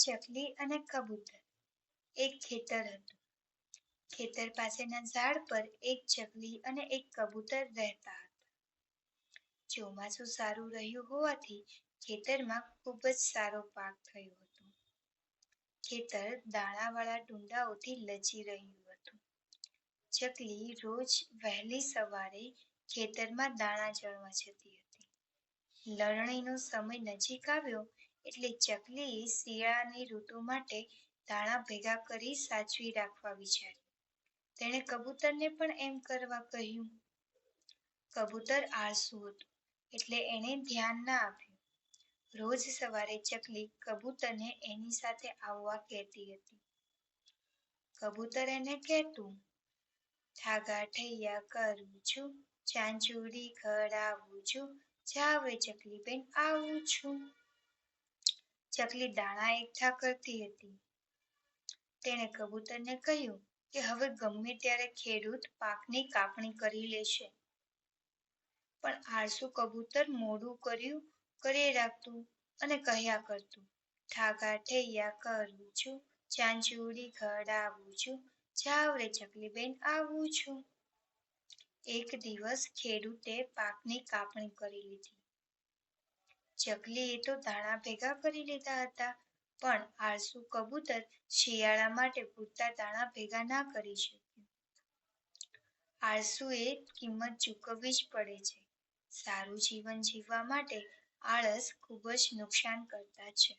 ચકલી અને કબૂતર. એક ખેતર હતું. ખેતર પાસેના ઝાડ પર એક ચકલી અને એક કબૂતર રહેતા હતા. ચોમાસું સારું રહ્યું હોવાથી ખેતરમાં ખૂબ જ સારો પાક થયો હતો. ખેતર દાણાવાળા ડુંડાઓથી લચી રહ્યું હતું. ચકલી રોજ વહેલી સવારે ખેતરમાં દાણા ચણવા જતી હતી. લણણીનો સમય નજીક આવ્યો એટલે ચકલીએ શિયાળાની ઋતુ માટે દાણા ભેગા કરી સાચવી રાખવા વિચાર્યું. તેણે કબૂતરને પણ એમ કરવા કહ્યું. કબૂતર આળસુ હતું એટલે એણે ધ્યાન ના આપ્યું. રોજ સવારે ચકલી કબૂતરને એની સાથે આવવા કહેતી હતી. કબૂતર એને કહેતું, ઠાગા ઠૈયા કરું છું, ચાંચુડી ઘડાવું છું, જાવ રે ચકલી બેન આવું છું. ચકલી દાણા એકઠા કરતી હતી. તેણે કબૂતરને કહ્યું કે હવે ગમે ત્યારે ખેડૂત પાકની કાપણી કરી લેશે. પણ આળસુ કબૂતર મોડું કર્યે રાખતું અને કહ્યા કરતું, ઠાગા ઠૈયા કરું છું, ચાંચુડી ઘડાવું છું, જાવ રે ચકલી બેન આવું છું. એક દિવસ ખેડૂતે પાકની કાપણી કરી લીધી. ચકલીએ તો દાણા ભેગા કરી લીધા હતા, પણ આળસુ કબૂતર શિયાળા માટે પૂરતા દાણા ભેગા ના કરી શક્યું. આળસુએ કિંમત ચૂકવવી જ પડે છે. સારું જીવન જીવવા માટે આળસ ખૂબ જ નુકસાન કરતા છે.